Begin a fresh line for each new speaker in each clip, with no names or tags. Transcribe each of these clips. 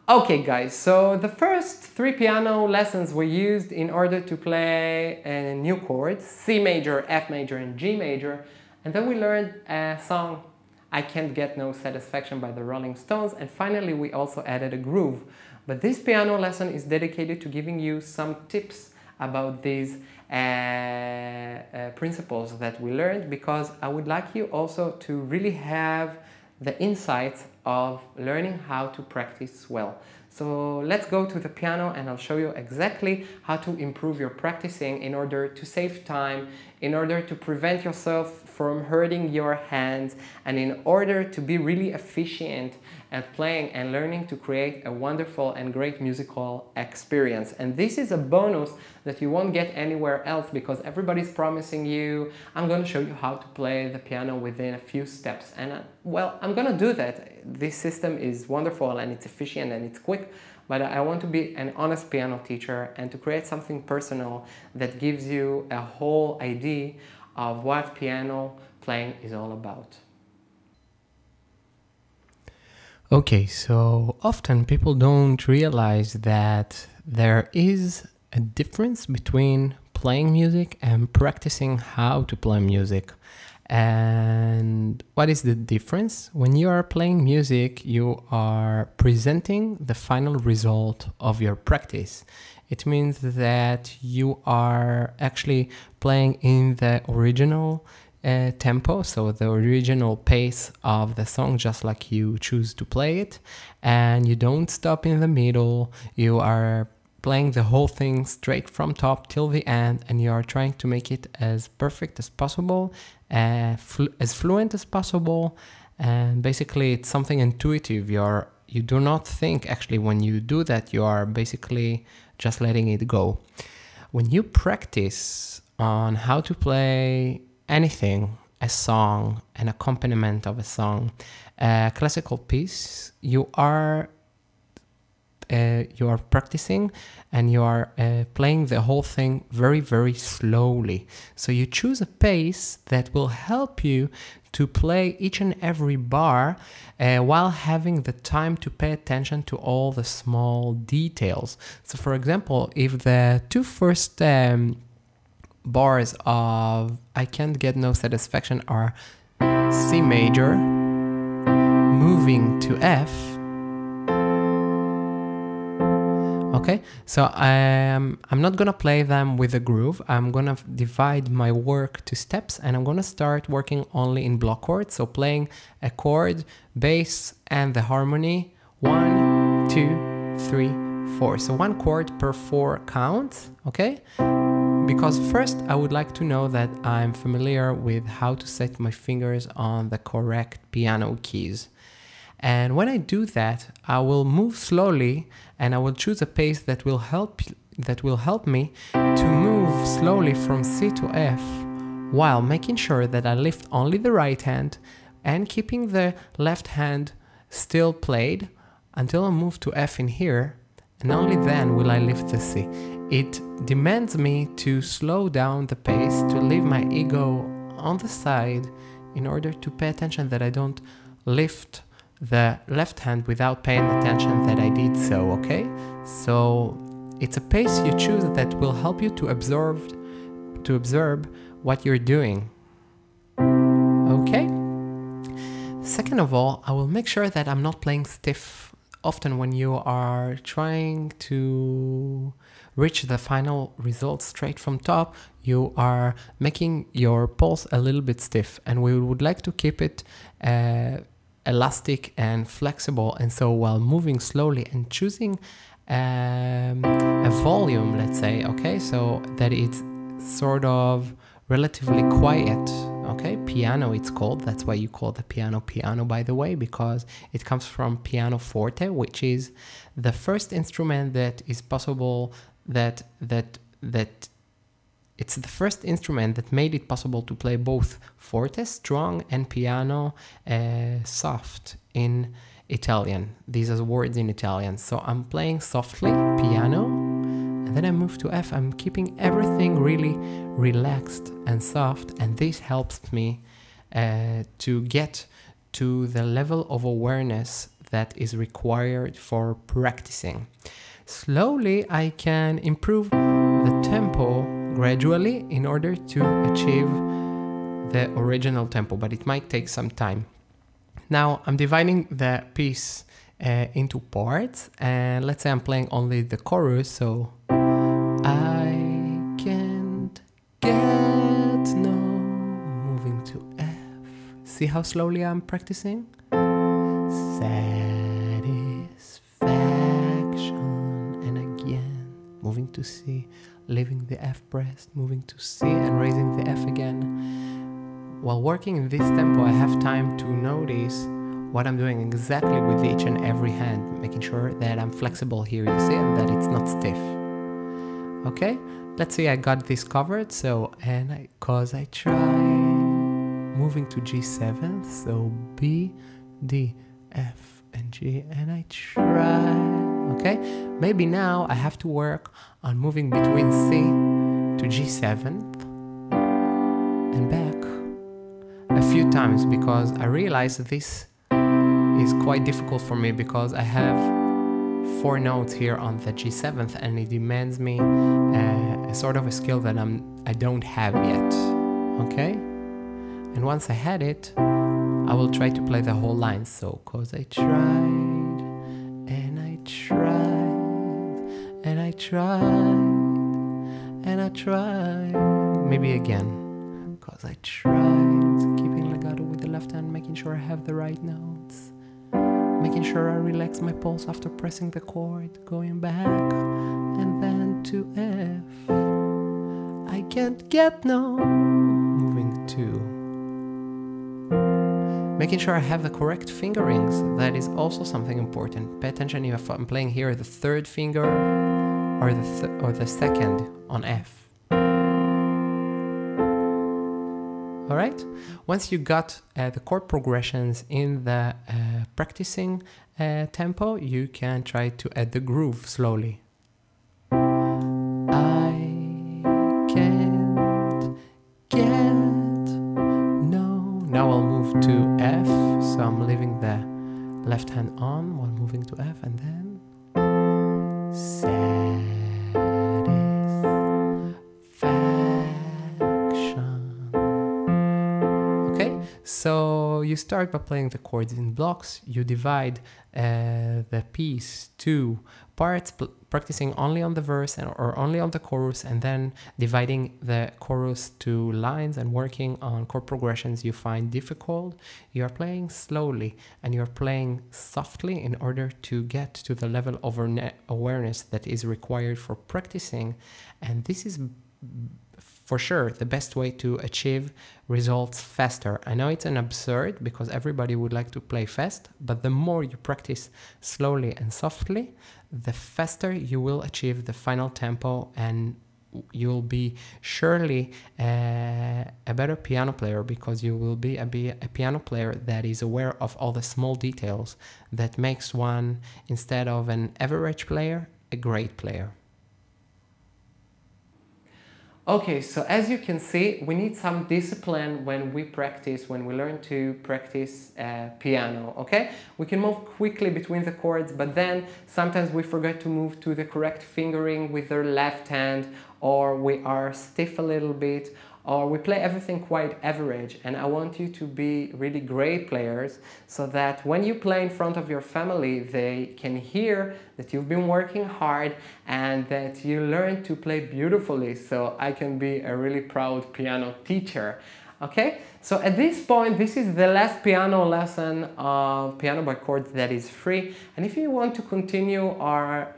Okay guys, so the first 3 piano lessons were used in order to play a new chord, C major, F major and G major, and then we learned a song, I Can't Get No Satisfaction by the Rolling Stones, and finally we also added a groove. But this piano lesson is dedicated to giving you some tips about these principles that we learned, because I would like you also to really have the insights of learning how to practice well. So let's go to the piano and I'll show you exactly how to improve your practicing in order to save time, in order to prevent yourself from hurting your hands, and in order to be really efficient at playing and learning to create a wonderful and great musical experience. And this is a bonus that you won't get anywhere else, because everybody's promising you, I'm going to show you how to play the piano within a few steps. And well, I'm going to do that. This system is wonderful and it's efficient and it's quick, but I want to be an honest piano teacher and to create something personal that gives you a whole idea of what piano playing is all about.
Okay, so often people don't realize that there is a difference between playing music and practicing how to play music. And what is the difference? When you are playing music, you are presenting the final result of your practice. It means that you are actually playing in the original tempo, so the original pace of the song, just like you choose to play it, and you don't stop in the middle. You are playing the whole thing straight from top till the end, and you are trying to make it as perfect as possible, as fluent as possible, and basically it's something intuitive. You do not think, actually, when you do that, you are basically just letting it go. When you practice on how to play anything, a song, an accompaniment of a song, a classical piece, you are practicing and you are playing the whole thing very, very slowly. So you choose a pace that will help you to play each and every bar while having the time to pay attention to all the small details. So for example, if the two first bars of I Can't Get No Satisfaction are C major moving to F, okay, so I'm not gonna play them with a groove. I'm gonna divide my work to steps, and I'm gonna start working only in block chords, so playing a chord, bass, and the harmony, 1, 2, 3, 4. So 1 chord per 4 counts, okay? Because first I would like to know that I'm familiar with how to set my fingers on the correct piano keys. And when I do that, I will move slowly and I will choose a pace that will help me to move slowly from C to F, while making sure that I lift only the right hand and keeping the left hand still played until I move to F in here, and only then will I lift the C. It demands me to slow down the pace, to leave my ego on the side in order to pay attention that I don't lift the left hand without paying attention that I did so, okay? So it's a pace you choose that will help you to observe what you're doing, okay? Second of all, I will make sure that I'm not playing stiff. Often when you are trying to reach the final result straight from top, you are making your pulse a little bit stiff, and we would like to keep it elastic and flexible. And so while moving slowly and choosing a volume, let's say, okay, so that it's sort of relatively quiet, okay, piano it's called, that's why you call the piano piano, by the way, because it comes from pianoforte, which is the first instrument that is possible, that it's the first instrument that made it possible to play both forte, strong, and piano, soft in Italian. These are words in Italian. So I'm playing softly, piano, and then I move to F. I'm keeping everything really relaxed and soft, and this helps me to get to the level of awareness that is required for practicing. Slowly, I can improve the tempo gradually in order to achieve the original tempo, but it might take some time. Now, I'm dividing the piece into parts, and let's say I'm playing only the chorus, so I can't get no, moving to F. See how slowly I'm practicing? Satisfaction, and again, moving to C, leaving the F pressed, moving to C and raising the F again. While working in this tempo, I have time to notice what I'm doing exactly with each and every hand, making sure that I'm flexible here, you see, and that it's not stiff. Okay, let's see, I got this covered, so, and cause I try moving to G7, so B, D, F, and G, and I try, okay? Maybe now I have to work on moving between C to G7 and back a few times, because I realize that this is quite difficult for me because I have 4 notes here on the G7th, and it demands me a sort of a skill that I don't have yet, okay? And once I had it, I will try to play the whole line. So, cause I tried, and I tried, and I tried, and I tried, maybe again, cause I tried, keeping legato with the left hand, making sure I have the right notes. Making sure I relax my pulse after pressing the chord, going back, and then to F. I can't get no, moving to. Making sure I have the correct fingerings, that is also something important. Pay attention if I'm playing here the 3rd finger or the 2nd on F. Alright, once you got the chord progressions in the practicing tempo, you can try to add the groove slowly. I can't get no. Now I'll move to F, so I'm leaving the left hand on while moving to F, and then So you start by playing the chords in blocks, you divide the piece to parts, practicing only on the verse or only on the chorus, and then dividing the chorus to lines and working on chord progressions you find difficult. You are playing slowly and you're playing softly in order to get to the level of awareness that is required for practicing, and this is for sure the best way to achieve results faster. I know it's an absurd because everybody would like to play fast, but the more you practice slowly and softly, the faster you will achieve the final tempo, and you'll be surely a better piano player, because you will be a piano player that is aware of all the small details that makes one, instead of an average player, a great player.
Okay, so as you can see, we need some discipline when we learn to practice piano, okay? We can move quickly between the chords, but then sometimes we forget to move to the correct fingering with our left hand, or we are stiff a little bit, or we play everything quite average. And I want you to be really great players, so that when you play in front of your family, they can hear that you've been working hard and that you learn to play beautifully, so I can be a really proud piano teacher. Okay, so at this point, this is the last piano lesson of Piano by Chords that is free. And if you want to continue our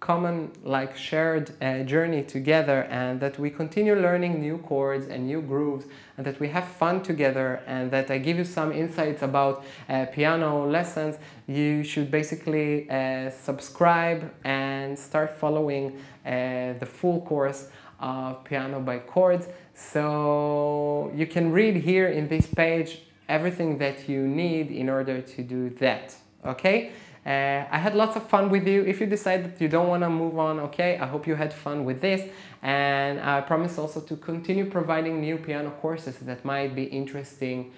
common, like, shared journey together, and that we continue learning new chords and new grooves, and that we have fun together, and that I give you some insights about piano lessons, you should basically subscribe and start following the full course of Piano by Chords. So you can read here in this page everything that you need in order to do that, okay? I had lots of fun with you. If you decide that you don't want to move on, okay, I hope you had fun with this, and I promise also to continue providing new piano courses that might be interesting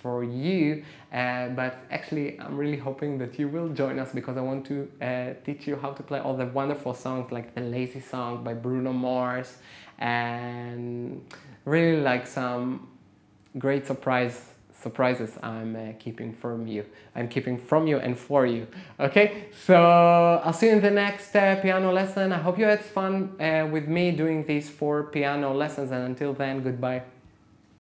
for you, but actually I'm really hoping that you will join us, because I want to teach you how to play all the wonderful songs like the Lazy Song by Bruno Mars, and really like some great surprises I'm keeping from you. I'm keeping from you and for you. Okay, so I'll see you in the next piano lesson. I hope you had fun with me doing these 4 piano lessons, and until then, goodbye.